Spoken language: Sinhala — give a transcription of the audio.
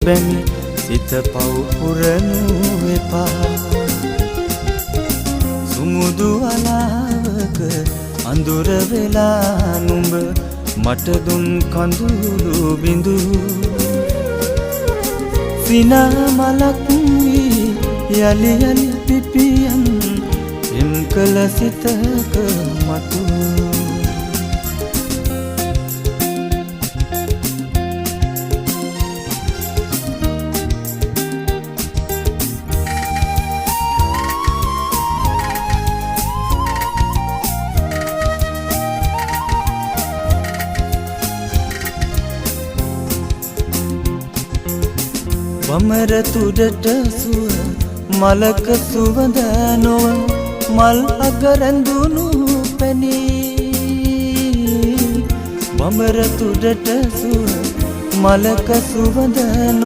බැමි සිත පව් පුරනු එපා සුමුදු අලාවක අඳුර වෙලා නුඹ මට දුන් කඳුළු බිඳු සිනා මලක් වී යලි යලි පිපියන් එම් කළ සිතක මතු වමර තුඩට සුව මලක සුවඳ නොව මල් අග රැඳුණු පැනී වමර තුඩට සුව මලක සුවඳ